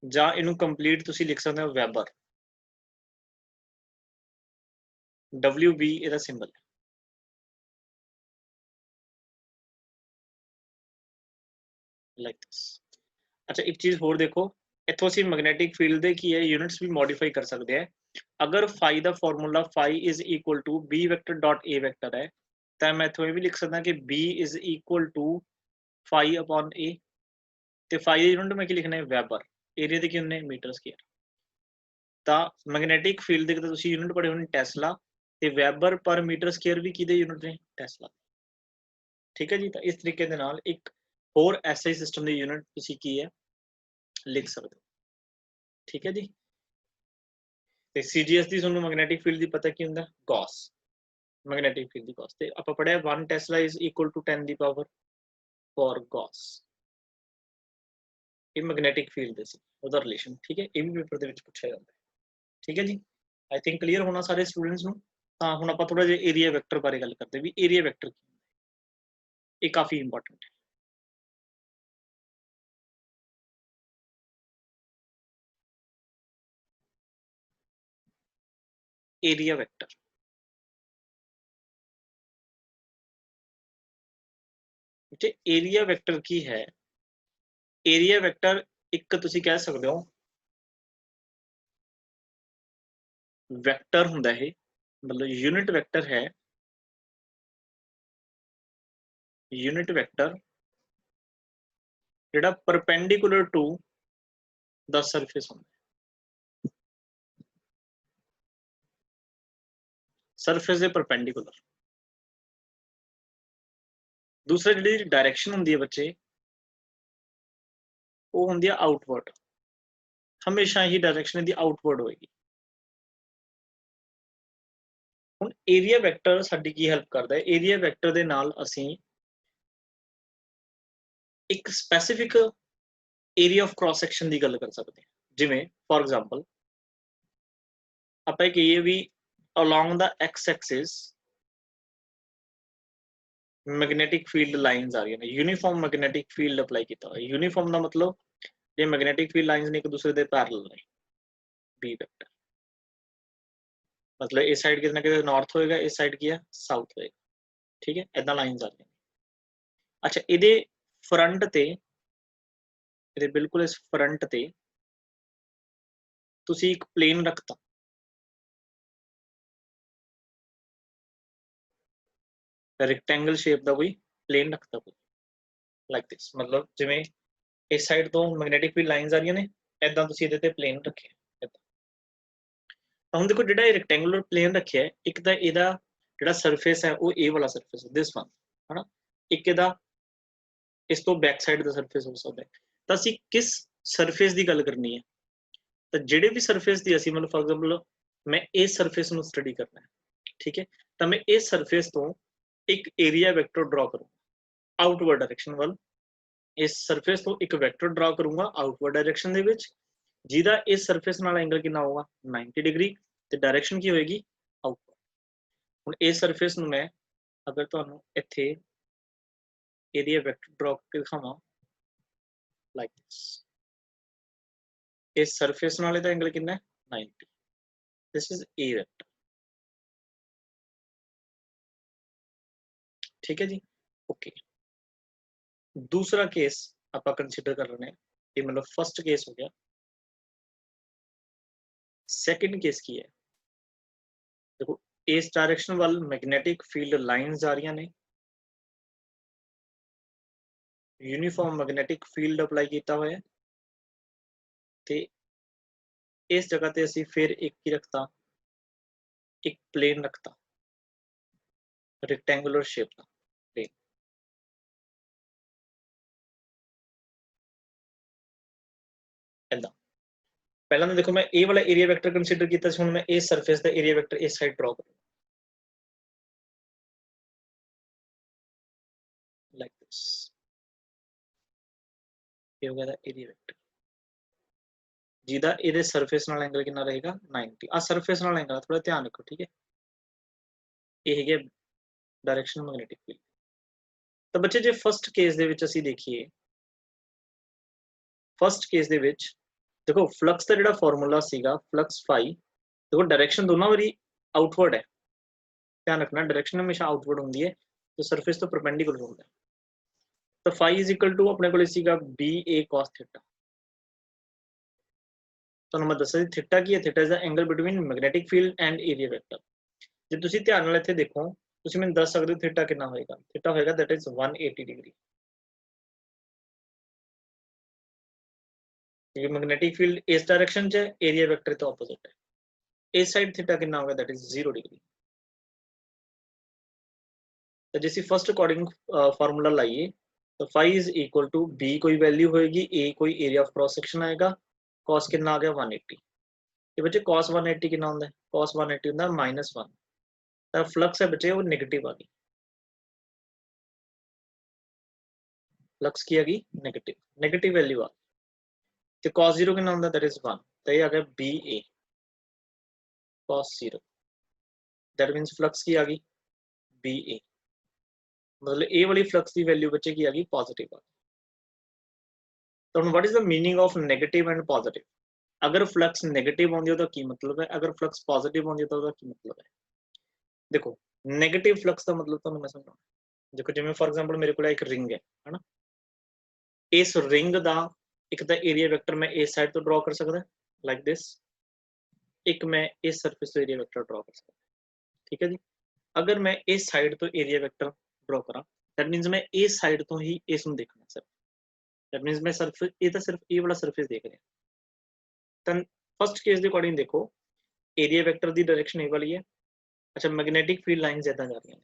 ਜਾਂ ਇਹਨੂੰ ਕੰਪਲੀਟ ਤੁਸੀਂ ਲਿਖ ਸਕਦੇ ਹੋ ਵੈਬਰ, WB ਇਹਦਾ ਸਿੰਬਲ ਹੈ, ਲਾਈਕ ਦਿਸ। अच्छा एक चीज होर देखो, इत्थों ਅਸੀਂ मैग्नेटिक फील्ड ਦੇ ਕੀ ਹੈ यूनिट्स भी मॉडिफाई कर सकते हैं। अगर फाई ਦਾ formula phi is equal to b vector dot a vector है, तो मैं इत्थों ਇਹ भी लिख सकता कि b is equal to phi upon a, ਤੇ फाई ਦੀ यूनिट मैं ਕੀ ਲਿਖਣਾ ਹੈ ਵੈਬਰ, एरिया ਦੇ ਕੀ ਹੁੰਦੇ मीटर स्क्वायर। ਤਾਂ मैग्नेटिक फील्ड ਦੇ ਤੁਸੀਂ यूनिट पढ़े होने टेस्ला, ਤੇ ਵੈਬਰ ਪਰ ਮੀਟਰ ਸਕੁਅਰ ਵੀ ਕਿਹਦੇ ਯੂਨਿਟ ਨੇ? ਟੈਸਲਾ। ਠੀਕ ਹੈ ਜੀ, ਤਾਂ ਇਸ ਤਰੀਕੇ ਦੇ ਨਾਲ ਇੱਕ ਹੋਰ ਐਸਆਈ ਸਿਸਟਮ ਦੀ ਯੂਨਿਟ ਤੁਸੀਂ ਕੀ ਹੈ ਲਿਖ ਸਕਦੇ ਹੋ। ਠੀਕ ਹੈ ਜੀ, ਤੇ ਸੀਜੀਐਸ ਦੀ ਤੁਹਾਨੂੰ ਮੈਗਨੈਟਿਕ ਫੀਲਡ ਦੀ ਪਤਾ ਕੀ ਹੁੰਦਾ? ਗੌਸ, ਮੈਗਨੈਟਿਕ ਫੀਲਡ ਦੀ ਗੌਸ। ਤੇ ਆਪਾਂ ਪੜਿਆ 1 Tesla is equal to 10 the power for Ghaus. ਇਹ ਮੈਗਨੈਟਿਕ ਫੀਲਡ ਦੇ ਸੀ ਉਹਦਾ ਰਿਲੇਸ਼ਨ। ਠੀਕ ਹੈ, ਇਹ ਵੀ ਪੇਪਰ ਦੇ ਵਿੱਚ ਪੁੱਛਿਆ ਜਾਂਦਾ ਹੈ। ਠੀਕ ਹੈ ਜੀ, ਆਈ ਥਿੰਕ ਕਲੀਅਰ ਹੋਣਾ ਸਾਰੇ ਸਟੂਡੈਂਟਸ ਨੂੰ। ਤਾਂ ਹੁਣ ਆਪਾਂ ਥੋੜਾ ਜਿਹਾ ਏਰੀਆ ਵੈਕਟਰ ਬਾਰੇ ਗੱਲ ਕਰਦੇ ਵੀ ਏਰੀਆ ਵੈਕਟਰ ਕੀ ਹੁੰਦਾ, ਇਹ ਕਾਫੀ ਇੰਪੋਰਟੈਂਟ ਹੈ। ਏਰੀਆ ਵੈਕਟਰ, ਤੇ ਏਰੀਆ ਵੈਕਟਰ ਕੀ ਹੈ? ਏਰੀਆ ਵੈਕਟਰ ਇੱਕ ਤੁਸੀਂ ਕਹਿ ਸਕਦੇ ਹੋ ਵੈਕਟਰ ਹੁੰਦਾ ਹੈ, ਮਤਲਬ ਯੂਨਿਟ ਵੈਕਟਰ ਹੈ। ਯੂਨਿਟ ਵੈਕਟਰ ਜਿਹੜਾ ਪਰਪੈਂਡੀਕੂਲਰ ਟੂ ਦਾ ਸਰਫੇਸ ਹੁੰਦਾ, ਸਰਫੇਸ ਦੇ ਪਰਪੈਂਡੀਕੂਲਰ। ਦੂਸਰਾ ਜਿਹੜੀ ਡਾਇਰੈਕਸ਼ਨ ਹੁੰਦੀ ਹੈ ਬੱਚੇ, ਉਹ ਹੁੰਦੀ ਹੈ ਆਊਟਵਰਡ। ਹਮੇਸ਼ਾ ਹੀ ਡਾਇਰੈਕਸ਼ਨ ਦੀ ਆਊਟਵਰਡ ਹੋਏਗੀ। ਹੁਣ ਏਰੀਆ ਵੈਕਟਰ ਸਾਡੀ ਕੀ ਹੈਲਪ ਕਰਦਾ ਹੈ? ਏਰੀਆ ਵੈਕਟਰ ਦੇ ਨਾਲ ਅਸੀਂ ਇੱਕ specific area of cross section ਦੀ ਗੱਲ ਕਰ ਸਕਦੇ ਹਾਂ। ਜਿਵੇਂ ਫॉर ਐਗਜ਼ਾਮਪਲ ਆਪਾਂ ਇਹ ਕਹੀਏ ਵੀ along the X axis magnetic field lines ਆ ਰਹੀਆਂ ਨੇ, ਯੂਨੀਫਾਰਮ ਮੈਗਨੈਟਿਕ ਫੀਲਡ ਅਪਲਾਈ ਕੀਤਾ ਹੋਇਆ। ਯੂਨੀਫਾਰਮ ਦਾ ਮਤਲਬ ਜੇ ਮੈਗਨੈਟਿਕ ਫੀਲਡ ਲਾਈਨਸ ਨੇ ਇੱਕ ਦੂਸਰੇ ਦੇ ਪੈਰਲਲ ਨੇ, ਬੀ ਵੈਕਟਰ। मतलब इस साइड कितना कितना नॉर्थ होएगा, इस साइड की है साउथ होएगा। ठीक है, इतना लाइंस आ रही। अच्छा, इहदे फ्रंट ते, इहदे बिल्कुल इस फ्रंट ते तुसी एक प्लेन रखता, रेक्टेंगल शेप का कोई प्लेन रखता कोई लाइक दिस। मतलब जिवें इस साइड तो मैग्नेटिक फील्ड लाइंस आ रही ने, इदां तुसी इहदे ते प्लेन रखे। ਹੁਣ देखो ਜਿਹੜਾ ਇਹ ਰੈਕਟੈਂਗੂਲਰ ਪਲੇਨ ਰੱਖਿਆ ਹੈ, ਇੱਕ ਤਾਂ ਇਹਦਾ ਜਿਹੜਾ ਸਰਫੇਸ ਹੈ ਉਹ ਇਹ ਵਾਲਾ ਸਰਫੇਸ ਹੈ, ਦਿਸ ਵਨ, ਹਨਾ। ਇੱਕ ਇਹਦਾ ਇਸ ਤੋਂ ਬੈਕ ਸਾਈਡ ਦਾ ਸਰਫੇਸ ਹੋ ਸਕਦਾ ਹੈ। ਤਾਂ ਅਸੀਂ ਕਿਸ ਸਰਫੇਸ ਦੀ ਗੱਲ ਕਰਨੀ ਹੈ? ਤਾਂ ਜਿਹੜੇ ਵੀ ਸਰਫੇਸ ਦੀ ਅਸੀਂ, ਮਤਲਬ ਫॉर ਐਗਜ਼ਾਮਪਲ ਮੈਂ ਇਸ ਸਰਫੇਸ ਨੂੰ ਸਟੱਡੀ ਕਰਨਾ ਹੈ, ਠੀਕ ਹੈ, ਤਾਂ ਮੈਂ ਇਸ ਸਰਫੇਸ ਤੋਂ ਇੱਕ ਏਰੀਆ ਵੈਕਟਰ ਡਰਾ ਕਰੂੰਗਾ ਆਊਟਵਰਡ ਡਾਇਰੈਕਸ਼ਨ ਵੱਲ। ਇਸ ਸਰਫੇਸ ਤੋਂ ਇੱਕ ਵੈਕਟਰ ਡਰਾ ਕਰੂੰਗਾ ਆਊਟਵਰਡ ਡਾਇਰੈਕਸ਼ਨ ਦੇ ਵਿੱਚ, ਜਿਹਦਾ ਇਸ ਸਰਫੇਸ ਨਾਲ ਐਂਗਲ ਕਿੰਨਾ ਹੋਊਗਾ? 90 ਡਿਗਰੀ, ਤੇ ਡਾਇਰੈਕਸ਼ਨ ਕੀ ਹੋਏਗੀ? ਆਊਟਵਰਡ। ਹੁਣ ਇਸ ਸਰਫੇਸ ਨੂੰ ਮੈਂ ਅਗਰ ਤੁਹਾਨੂੰ ਇੱਥੇ ਏਰੀਆ ਵੈਕਟਰ ਡਰਾ ਕਰਕੇ ਦਿਖਾਵਾਂ ਲਾਈਕ ਦਿਸ, ਇਸ ਸਰਫੇਸ ਨਾਲ ਇਹਦਾ ਐਂਗਲ ਕਿੰਨਾ ਹੈ? 90। This is a vector. ठीक है जी, ओके। दूसरा केस ਆਪਾਂ ਕੰਸੀਡਰ ਕਰ ਰਹੇ ਹਾਂ, ਇਹ ਮਤਲਬ ਫਸਟ ਕੇਸ ਹੋ ਗਿਆ। ਸੈਕੰਡ ਕੇਸ ਕੀ ਹੈ? ਦੇਖੋ ਇਸ ਡਾਇਰੈਕਸ਼ਨ ਵੱਲ ਮੈਗਨੈਟਿਕ ਫੀਲਡ ਲਾਈਨਸ ਆ ਰਹੀਆਂ ਨੇ, यूनिफॉर्म मैग्नेटिक फील्ड अप्लाई किया हुआ है, ते इस जगह ते असी फिर एक ही रखता, एक प्लेन रखता, रेक्टेंगुलर शेप का प्लेन। ऐदा पहला तो देखो मैं ए वाला एरिया वेक्टर कंसीडर किया, हुण मैं इस सरफेस का एरिया वेक्टर इस साइड ड्रॉ करूँ लाइक दिस। ये हो गया एरिया वेक्टर, जिहदा इहदे सरफेस नाल एंगल कितना रहेगा? 90। आ सरफेस नाल एंगल थोड़ा ध्यान रखो, ठीक है। ये है डायरेक्शन मैग्नेटिक फील्ड। तो बच्चे जे फस्ट केस दे विच असीं देखिए, फस्ट केस दे विच देखो फ्लक्स का जिहड़ा फॉर्मूला सीगा फ्लक्स फाई, देखो डायरेक्शन दोनों वारी आउटवर्ड है, ध्यान रखना डायरेक्शन हमेशा आउटवर्ड होंदी है, तो सरफेस तो परपेंडिकुलर होता है। तो फाई इज इक्वल टू अपने को सीगा बी ए कॉस थीटा। ਤੁਹਾਨੂੰ ਮੈਂ ਦੱਸਿਆ ਸੀ ਥੀਟਾ ਕੀ ਹੈ? Theta is the angle between magnetic field and area vector. ਜੇ ਤੁਸੀਂ ਧਿਆਨ ਨਾਲ ਇੱਥੇ ਦੇਖੋ, ਤੁਸੀਂ ਮੈਨੂੰ ਦੱਸ ਸਕਦੇ ਹੋ ਥੀਟਾ ਕਿੰਨਾ ਹੋਏਗਾ? ਥੀਟਾ ਹੋਏਗਾ that is 180 डिग्री, क्योंकि मैग्नेटिक फील्ड इस डायरेक्शन च है, एरिया वेक्टर तो ऑपोजिट है। इस साइड थीटा कितना होगा? that is 0 degree. तो जे ਅਸੀਂ फर्स्ट अकॉर्डिंग फार्मूला लाइए तो phi is equal to B कोई वैल्यू होएगी, ए कोई एरिया ऑफ क्रॉस सेक्शन आएगा, कॉस कितना आ गया 180। ये बच्चे कॉस 180 कितना होंदा है, कॉस 180 होंदा है -1। तो फ्लक्स है बच्चे वो नेगेटिव आ गई, फ्लक्स की आ गई नेगेटिव, नेगेटिव वैल्यू आ गई। तो कॉस 0 कितना होंदा, दैट इज 1। तो ये आ गया B A cos 0, that means flux की आ गई बी ए, मतलब ए वाली फ्लक्स की वैल्यू बच्चे की आ गई पॉजिटिव आ गई। तो what is the meaning of negative and positive? अगर फ्लक्स नेगेटिव होंदी है तो की मतलब है, अगर फ्लक्स पॉजिटिव होंदी है तो की मतलब है? देखो नेगेटिव फ्लक्स का मतलब तो मैं समझाऊं, देखो जिवें फॉर एग्जांपल मेरे को एक रिंग है ना, इस रिंग का एक तो एरिया वेक्टर मैं इस साइड तो ड्रॉ कर सकता लाइक दिस, एक मैं इस सरफेस तो एरिया वेक्टर ड्रॉ कर सकता, ठीक है जी। अगर मैं इस साइड तो एरिया वेक्टर ड्रॉ करा, दैट मीन्स मैं इस साइड तो ही इस ਨੂੰ देखना सर, दैट मीन्स मैं सरफेस ये तो सिर्फ ये वाला सरफेस देख रहा। तो फर्स्ट केस के अकॉर्डिंग देखो एरिया वेक्टर की डायरेक्शन ये वाली है, अच्छा मैग्नेटिक फील्ड लाइनस इदा जा रही हैं।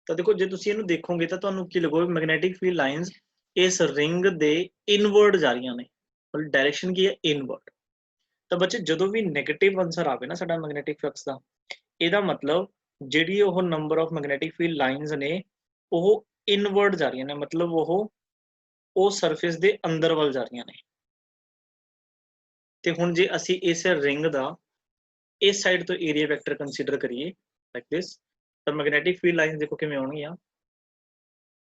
तो देखो जो तुम इन्हू देखोगे तो ਤੁਹਾਨੂੰ ਕੀ ਲੱਗੋ मैग्नेटिक फील्ड लाइनस इस रिंग दे इनवर्ड जा रही ने, मतलब डायरेक्शन की है इनवर्ड। तो बच्चे जो भी नैगेटिव आंसर आवे ना साडा मैग्नेटिक फ्लक्स का, ਇਹਦਾ मतलब ਜਿਹੜੀ ਉਹ number of magnetic field lines ने ਉਹ इनवर्ड जा रही ने, मतलब ਉਹ सरफेस ਦੇ अंदर ਵੱਲ जा रही ने। ਤੇ ਹੁਣ ਜੇ ਅਸੀਂ ਇਸ ਰਿੰਗ ਦਾ इस साइड तो एरिया वेक्टर कंसीडर करिए लाइक दिस, तो मैग्नेटिक फील्ड लाइन्स देखो किवें होणगीਆਂ,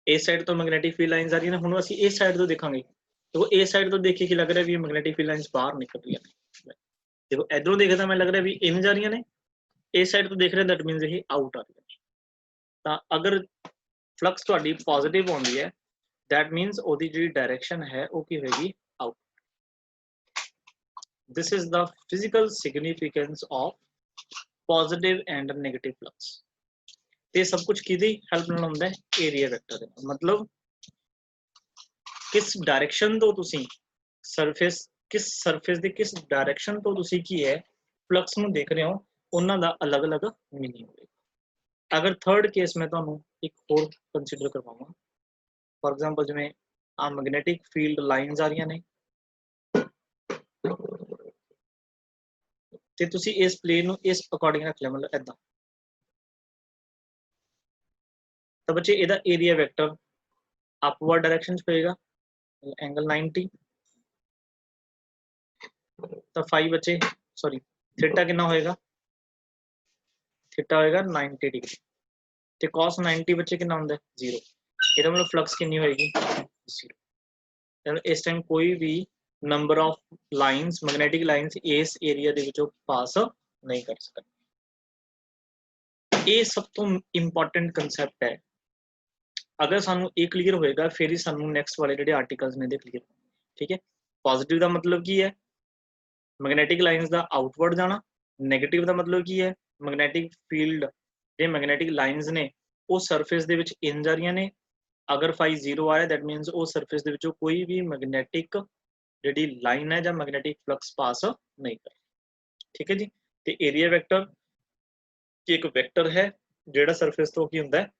इस साइड तो मैग्नेटिक फील्ड लाइन्स आ रही है, हुण ਅਸੀਂ इस साइड तो देखांगे, देखो इस साइड तो देख के की लग रहा है भी मैग्नेटिक फील्ड लाइन्स बाहर निकल रही है। देखो इधरों देखदा मैं लग रहा है भी इन जा रही ने, इस साइड तो देख रहे दैट मीन्स ये आउट आ रही है। तो अगर फ्लक्स तुहाडी पॉजिटिव होंदी है दैट मीन्स ओदी जिहड़ी डायरेक्शन है वो की होगी out. This is the physical significance of positive and negative flux. ये सब कुछ किदी हेल्प नाल हुंदा है एरिया वेक्टर दे, मतलब किस डायरेक्शन तो तुसी सरफेस किस सरफेस दी किस डायरेक्शन तो तुसी की है फ्लक्स ਨੂੰ देख रहे हो, उन्हां दा अलग-अलग मीनिंग होएगा। अगर थर्ड केस में तुहानू एक और कंसीडर करवावां, फॉर एग्जांपल जिवें आ मैग्नेटिक फील्ड लाइन्स आ रही ने ते तुसी इस प्लेन ਨੂੰ इस अकॉर्डिंग रख लिया, मतलब ऐदा। तो बच्चे ਇਹਦਾ एरिया वेक्टर अपवर्ड डायरेक्शन च होएगा, एंगल 90। तो फाई बच्चे सॉरी थीटा कितना होएगा, थीटा होएगा 90 डिग्री। तो cos 90 बच्चे कितना होंदा है 0। ਇਹਦਾ मतलब फ्लक्स कितनी होएगी 0। इस टाइम कोई भी number of lines magnetic lines इस एरिया दे विचों पास नहीं कर सकते। ये सब तो इंपॉर्टेंट कंसैप्ट है, अगर सानू ये क्लीयर होएगा फिर ही सानू नैक्सट वाले जिहड़े आर्टिकल्स ने दे क्लीयर, ठीक है। पॉजिटिव का मतलब की है मैग्नेटिक लाइन्स का आउटवर्ड जाना, नैगेटिव का मतलब की है मैग्नेटिक फील्ड जो मैग्नेटिक लाइन्स ने वो सरफेस दे विच इन जा रही ने। अगर फाई 0 आया दैट मीनस वो सरफेस दे विचों कोई भी मैग्नेटिक जिहड़ी लाइन है या मैग्नेटिक फ्लक्स पास नहीं कर, ठीक है जी। तो एरिया वेक्टर की एक वेक्टर है जिहड़ा सरफेस तो की हुंदा है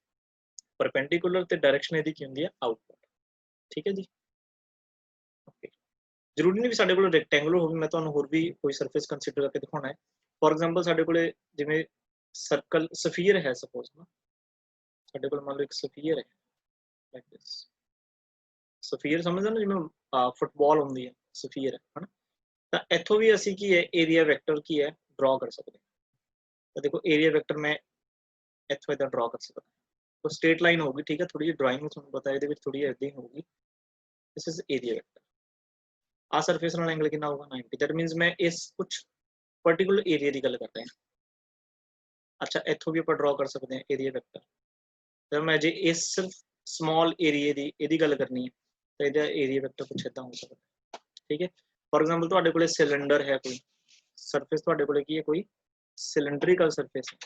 परपेंडिकुलर, तो डायरेक्शन इहदी की हुंदी है आउटवर्ड, ठीक है जी। ओके, जरूरी नहीं भी साडे कोल रेक्टेंगुलर हो, मैं तुहानू होर भी कोई सरफेस कंसीडर करके दिखाना है। फॉर एग्जांपल साडे कोले जिवें सर्कल स्फीयर है, सपोज ना साडे कोल मान लो एक स्फीयर है लाइक दिस, स्फीयर समझदे ना जिवें फुटबॉल होंदी है स्फीयर है ना। तो इत्थों भी असीं की है एरिया वेक्टर की है ड्रॉ कर सकते हैं। तो देखो एरिया वेक्टर मैं इत्थों इदां ड्रॉ कर सकता, तो स्ट्रेट लाइन होगी, ठीक है। थोड़ी ड्राइंग में तुहानू पता है इहदे विच थोड़ी इदां ही होगी। दिस इज एरिया वेक्टर, आ सरफेस नाल एंगल कितना होगा 90, दैट मीन्स मैं इस कुछ पर्टिकुलर एरिया की गल कर रहे हैं। अच्छा इत्थों भी आपां ड्रॉ कर सकते हैं एरिया वेक्टर। तो मैं जे इस सिर्फ स्मॉल एरिया की इहदी गल करनी है तो इहदा एरिया वेक्टर कुछ इदां हो सकता है, ठीक है। फॉर एग्जांपल तुहाडे कोले सिलेंडर है, कोई सरफेस तुहाडे कोले की है कोई सिलेंड्रिकल सरफेस है,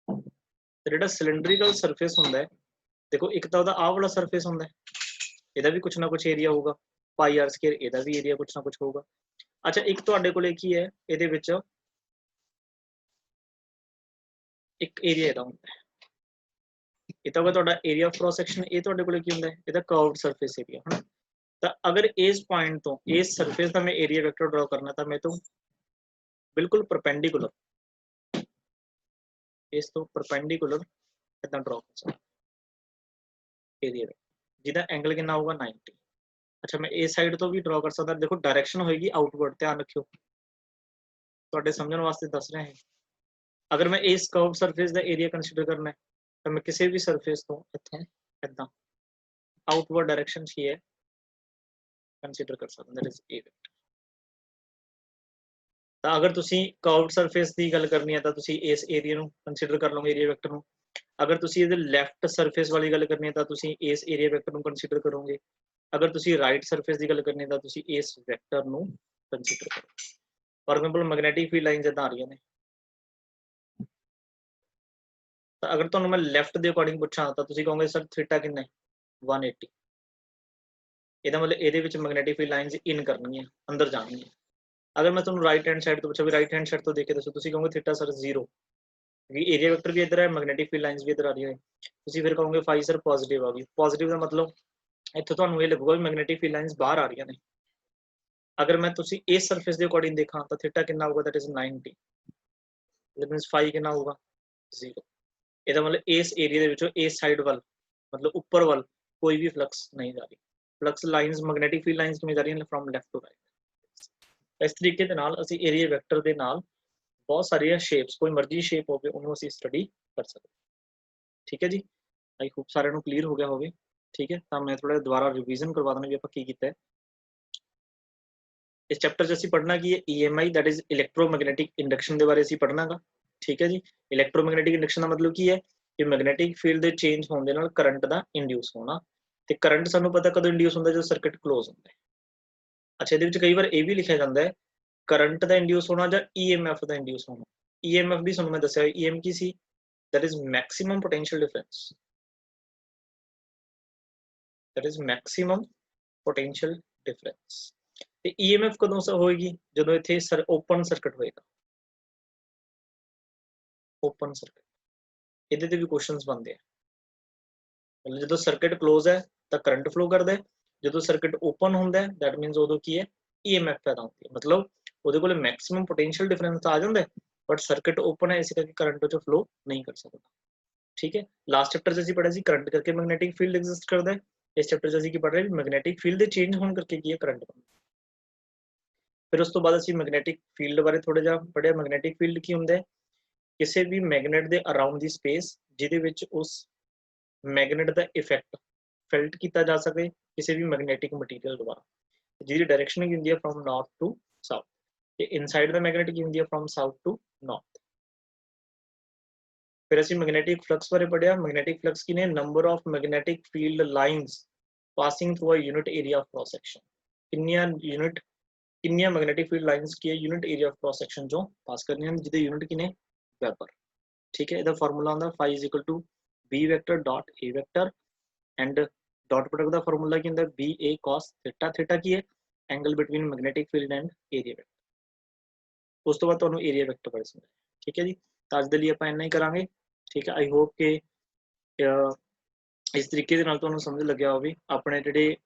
तो जिहड़ा सिलेंड्रिकल सरफेस हुंदा है देखो एक तो उहदा आ वाला सरफेस हुंदा है, इहदा भी कुछ ना कुछ एरिया होगा, पाई आर स्केयर इहदा भी एरिया कुछ ना कुछ होगा। अच्छा एक तुहाडे कोले की है इहदे विच ਇੱਕ ਏਰੀਆ ਇਹਦਾ ਹੁੰਦਾ ਹੈ। ਇਹ ਤਾਂ ਹੋਗਾ ਤੁਹਾਡਾ ਏਰੀਆ ਆਫ ਕ੍ਰਾਸ ਸੈਕਸ਼ਨ। ਇਹ ਤੁਹਾਡੇ ਕੋਲ ਕੀ ਹੁੰਦਾ ਹੈ, ਇਹਦਾ ਕਰਵਡ ਸਰਫੇਸ ਏਰੀਆ ਹੈ। ਤਾਂ ਅਗਰ ਇਸ ਪੁਆਇੰਟ ਤੋਂ ਇਸ ਸਰਫੇਸ ਦਾ ਮੈਂ ਏਰੀਆ ਵੈਕਟਰ ਡਰਾ ਕਰਨਾ ਤਾਂ ਮੈਂ ਤੋਂ ਬਿਲਕੁਲ ਪਰਪੈਂਡੀਕੁਲਰ, ਇਸ ਤੋਂ ਪਰਪੈਂਡੀਕੁਲਰ ਇਦਾਂ ਡਰਾ ਕਰ ਸਕਦਾ ਏਰੀਆ ਜਿਹਦਾ ਐਂਗਲ ਕਿੰਨਾ ਹੋਊਗਾ 90। ਅੱਛਾ ਮੈਂ ਇਸ ਸਾਈਡ ਤੋਂ ਵੀ ਡਰਾ ਕਰ ਸਕਦਾ। ਦੇਖੋ ਡਾਇਰੈਕਸ਼ਨ ਹੋਏਗੀ ਆਊਟਵਰਡ, ਧਿਆਨ ਰੱਖਿਓ, ਤੁਹਾਡੇ ਸਮਝਣ ਵਾਸਤੇ ਦੱਸ ਰਿਹਾ ਹੈ। ਅਗਰ ਮੈਂ ਇਸ ਕਰਵਡ ਸਰਫੇਸ ਦਾ ਏਰੀਆ ਕੰਸੀਡਰ ਕਰਨਾ ਹੈ ਤਾਂ ਮੈਂ ਕਿਸੇ ਵੀ ਸਰਫੇਸ ਤੋਂ ਇੱਥੋਂ ਇਦਾਂ ਆਊਟਵਰਡ ਡਾਇਰੈਕਸ਼ਨ ਕੀ ਹੈ ਕੰਸੀਡਰ ਕਰ ਸਕਦਾ, ਦੈਟ ਇਜ਼ ਏ ਵੈਕਟਰ। ਤਾਂ ਅਗਰ ਤੁਸੀਂ ਕਰਵਡ ਸਰਫੇਸ ਦੀ ਗੱਲ ਕਰਨੀ ਹੈ ਤਾਂ ਤੁਸੀਂ ਇਸ ਏਰੀਆ ਨੂੰ ਕੰਸੀਡਰ ਕਰ ਲਓਗੇ ਏਰੀਆ ਵੈਕਟਰ ਨੂੰ। ਅਗਰ ਤੁਸੀਂ ਇਹਦੇ ਲੈਫਟ ਸਰਫੇਸ ਵਾਲੀ ਗੱਲ ਕਰਨੀ ਹੈ ਤਾਂ ਤੁਸੀਂ ਇਸ ਏਰੀਆ ਵੈਕਟਰ ਨੂੰ ਕੰਸੀਡਰ ਕਰੋਗੇ। ਅਗਰ ਤੁਸੀਂ ਰਾਈਟ ਸਰਫੇਸ ਦੀ ਗੱਲ ਕਰਨੀ ਹੈ ਤਾਂ ਤੁਸੀਂ ਇਸ ਵੈਕਟਰ ਨੂੰ ਕੰਸੀਡਰ ਕਰੋਗੇ। For example magnetic field lines ਇਦਾਂ ਆ ਰਹੀਆਂ ਨੇ, ਤਾਂ ਅਗਰ ਤੁਹਾਨੂੰ ਮੈਂ ਲੈਫਟ ਦੇ ਅਕੋਰਡਿੰਗ ਪੁੱਛਾਂ ਤਾਂ ਤੁਸੀਂ ਕਹੋਗੇ ਸਰ ਥੀਟਾ ਕਿੰਨਾ ਹੈ 180। ਇਹਦਾ ਮਤਲਬ ਇਹਦੇ ਵਿੱਚ ਮੈਗਨੈਟਿਕ ਫੀਲਡ ਲਾਈਨਸ ਇਨ ਕਰਨੀਆਂ, ਅੰਦਰ ਜਾਣਗੀਆਂ। ਅਗਰ ਮੈਂ ਤੁਹਾਨੂੰ ਰਾਈਟ ਹੈਂਡ ਸਾਈਡ ਤੋਂ ਪੁੱਛਾਂ ਵੀ ਰਾਈਟ ਹੈਂਡ ਸਾਈਡ ਤੋਂ ਦੇਖ ਕੇ ਦੱਸੋ, ਤੁਸੀਂ ਕਹੋਗੇ ਥੀਟਾ ਸਰ 0, क्योंकि एरिया वेक्टर भी इधर है, मैग्नेटिक फील्ड लाइंस भी इधर आ रही है। ਤੁਸੀਂ ਫਿਰ ਕਹੋਗੇ ਫਾਈ ਸਰ ਪੋਜ਼ਿਟਿਵ ਆ ਗਈ। ਪੋਜ਼ਿਟਿਵ ਦਾ ਮਤਲਬ ਇੱਥੇ ਤੁਹਾਨੂੰ ਇਹ ਲੱਗੂਗਾ ਵੀ ਮੈਗਨੈਟਿਕ ਫੀਲਡ ਲਾਈਨਸ ਬਾਹਰ ਆ ਰਹੀਆਂ ਨੇ। ਅਗਰ ਮੈਂ ਤੁਸੀਂ ਇਸ ਸਰਫੇਸ ਦੇ ਅਕੋਰਡਿੰਗ ਦੇਖਾਂ ਤਾਂ ਥੀਟਾ ਕਿੰਨਾ ਹੋਊਗਾ, ਦੈਟ ਇਜ਼ 90। ਦੈਟ ਮੀਨਸ ਫਾਈ ਕਿੰਨਾ ਹੋਊਗਾ 0। ਇਹਦਾ ਮਤਲਬ ਇਸ ਏਰੀਆ ਦੇ ਵਿੱਚੋਂ ਇਸ ਸਾਈਡ ਵੱਲ ਮਤਲਬ ਉੱਪਰ ਵੱਲ ਕੋਈ ਵੀ ਫਲਕਸ ਨਹੀਂ ਜਾ ਰਹੀ। Flux lines magnetic field lines ਕਿਵੇਂ ਜਾ ਰਹੀਆਂ ਨੇ ਫਰਮ ਲੈਫਟ ਟੂ ਰਾਈਟ। ਇਸ ਤਰੀਕੇ ਦੇ ਨਾਲ ਅਸੀਂ ਏਰੀਆ ਵੈਕਟਰ ਦੇ ਨਾਲ बहुत सारिया शेप्स, कोई मर्जी शेप हो उन्होंने ਅਸੀਂ स्टडी कर सकते। ठीक है जी, आई होप सारे ਨੂੰ क्लीयर हो गया होवे। ठीक है, ਤਾਂ मैं थोड़ा दोबारा रिवीजन करवा देना भी ਆਪਾਂ ਕੀ ਕੀਤਾ ਹੈ। इस चैप्टर 'ਚ ਅਸੀਂ ਪੜ੍ਹਨਾ ਕੀ ਹੈ EMI, that is electromagnetic induction ਦੇ ਬਾਰੇ ਅਸੀਂ ਪੜ੍ਹਨਾਗਾ। ठीक है जी, इलेक्ट्रोमैग्नेटिक इंडक्शन ਦਾ ਮਤਲਬ ਕੀ ਹੈ ਕਿ ਮੈਗਨੈਟਿਕ ਫੀਲਡ ਦੇ ਚੇਂਜ ਹੋਣ ਦੇ ਨਾਲ ਕਰੰਟ ਦਾ ਇੰਡਿਊਸ ਹੋਣਾ। ਤੇ ਕਰੰਟ ਸਾਨੂੰ ਪਤਾ ਕਦੋਂ ਇੰਡਿਊਸ ਹੁੰਦਾ, ਜਦੋਂ ਸਰਕਟ ਕਲੋਜ਼ ਹੁੰਦਾ ਹੈ। ਅੱਛਾ ਇਹਦੇ ਵਿੱਚ ਕਈ ਵਾਰ ਇਹ ਵੀ ਲਿਖਿਆ ਜਾਂਦਾ ਹੈ करंट का इंड्यूस होना या EMF का इंड्यूस होना। EMF भी मैं दसिया EM की सी, that is maximum potential difference, that is maximum potential difference. ते EMF कदों से होएगी ਜਦੋਂ ਇੱਥੇ ओपन सर्किट होएगा, ओपन सर्किट। ਇਹਦੇ ਤੇ ਵੀ क्वेश्चंस बनते हैं। मतलब ਜਦੋਂ सर्किट क्लोज है ਤਾਂ करंट फ्लो करता है, ਜਦੋਂ सर्किट ओपन ਹੁੰਦਾ है दैट मीनस ਉਦੋਂ ਕੀ ਹੈ EMF पैदा होती है। मतलब ਉਹਦੇ ਕੋਲ ਮੈਕਸਿਮਮ ਪੋਟੈਂਸ਼ੀਅਲ ਡਿਫਰੈਂਸ ਆ ਜਾਂਦਾ ਬਟ ਸਰਕਟ ਓਪਨ ਹੈ, ਇਸ ਕਰਕੇ ਕਰੰਟ ਵਿੱਚ ਫਲੋ ਨਹੀਂ ਕਰ ਸਕਦਾ। ਠੀਕ ਹੈ, ਲਾਸਟ ਚੈਪਟਰ 'ਚ ਅਸੀਂ ਪੜ੍ਹਿਆ ਸੀ ਕਰੰਟ ਕਰਕੇ ਮੈਗਨੈਟਿਕ ਫੀਲਡ ਐਗਜ਼ਿਸਟ ਕਰਦਾ ਹੈ। ਇਸ ਚੈਪਟਰ 'ਚ ਅਸੀਂ ਕੀ ਪੜ੍ਹ ਰਹੇ ਹਾਂ, ਮੈਗਨੈਟਿਕ ਫੀਲਡ ਦੇ ਚੇਂਜ ਹੋਣ ਕਰਕੇ ਕੀ ਹੈ ਕਰੰਟ ਬਣਦਾ। ਫਿਰ ਉਸ ਤੋਂ ਬਾਅਦ ਅਸੀਂ ਮੈਗਨੈਟਿਕ ਫੀਲਡ ਬਾਰੇ ਥੋੜਾ ਜਿਹਾ ਪੜ੍ਹਿਆ। ਮੈਗਨੈਟਿਕ ਫੀਲਡ ਕੀ ਹੁੰਦਾ ਹੈ, ਕਿਸੇ ਵੀ ਮੈਗਨੇਟ ਦੇ ਅਰਾਊਂਡ ਦੀ ਸਪੇਸ ਜਿਹਦੇ ਵਿੱਚ ਉਸ ਮੈਗਨੇਟ ਦਾ ਇਫੈਕਟ ਫੈਲਟ ਕੀਤਾ ਜਾ ਸਕੇ ਕਿਸੇ ਵੀ ਮੈਗਨੈਟਿਕ ਮਟੀਰੀਅਲ ਦੁਆਰਾ, ਜਿਹਦੀ ਡਾਇਰੈਕਸ਼ਨ ਕੀ ਹੁੰਦੀ ਹੈ ਫਰੋਮ ਨਾਰਥ ਟੂ ਸਾਊਥ। ਤੇ ਇਨਸਾਈਡ ਦਾ ਮੈਗਨੇਟ ਕੀ ਹੁੰਦੀ ਹੈ ਫਰੋਮ ਸਾਊਥ ਟੂ ਨਾਰਥ। ਫਿਰ ਅਸੀਂ ਮੈਗਨੈਟਿਕ ਫਲਕਸ ਬਾਰੇ ਪੜ੍ਹਿਆ। ਮੈਗਨੈਟਿਕ ਫਲਕਸ ਕੀ ਨੇ, number of magnetic field lines passing through a unit area of cross section. ਕਿੰਨੀਆਂ ਮੈਗਨੈਟਿਕ ਫੀਲਡ ਲਾਈਨਸ ਕੀ ਹੈ unit area of cross section ਚੋਂ ਪਾਸ ਕਰਨੀਆਂ, ਜਿਹਦੇ ਯੂਨਿਟ ਕੀ ਨੇ ਵੈਬਰ। ਠੀਕ ਹੈ, ਇਹਦਾ ਫਾਰਮੂਲਾ ਹੁੰਦਾ φ = b vector dot a vector and dot product ਦਾ ਫਾਰਮੂਲਾ ਕੀ ਹੁੰਦਾ BA cos ਥੀਟਾ। ਥੀਟਾ ਕੀ ਹੈ, angle between magnetic field and area vector. ਉਸ ਤੋਂ ਬਾਅਦ ਤੁਹਾਨੂੰ ਏਰੀਆ ਵੈਕਟਰ ਬਾਰੇ ਸਮਝਾਇਆ। ਠੀਕ ਹੈ ਜੀ, ਤਾਂ ਅੱਜ ਦੇ ਲਈ ਆਪਾਂ ਇੰਨਾ ਹੀ ਕਰਾਂਗੇ। ਠੀਕ ਹੈ, ਆਈ ਹੋਪ ਕਿ ਇਸ ਤਰੀਕੇ ਦੇ ਨਾਲ ਤੁਹਾਨੂੰ ਸਮਝ ਲੱਗਿਆ ਹੋਵੇ। ਆਪਣੇ ਜਿਹੜੇ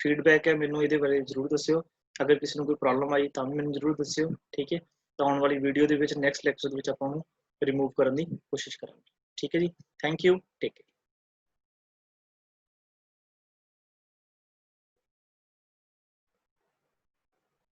ਫੀਡਬੈਕ ਹੈ ਮੈਨੂੰ ਇਹਦੇ ਬਾਰੇ ਜ਼ਰੂਰ ਦੱਸਿਓ। ਅਗਰ ਕਿਸੇ ਨੂੰ ਕੋਈ ਪ੍ਰੋਬਲਮ ਆਈ ਤਾਂ ਵੀ ਮੈਨੂੰ ਜ਼ਰੂਰ ਦੱਸਿਓ। ਠੀਕ ਹੈ, ਤਾਂ ਆਉਣ ਵਾਲੀ ਵੀਡੀਓ ਦੇ ਵਿੱਚ ਨੈਕਸਟ ਲੈਕਚਰ ਦੇ ਵਿੱਚ ਆਪਾਂ ਉਹਨੂੰ ਰਿਮੂਵ ਕਰਨ ਦੀ ਕੋਸ਼ਿਸ਼ ਕਰਾਂਗੇ। ਠੀਕ ਹੈ ਜੀ, ਥੈਂਕ ਯੂ, ਟੇਕ ਕੇਅਰ।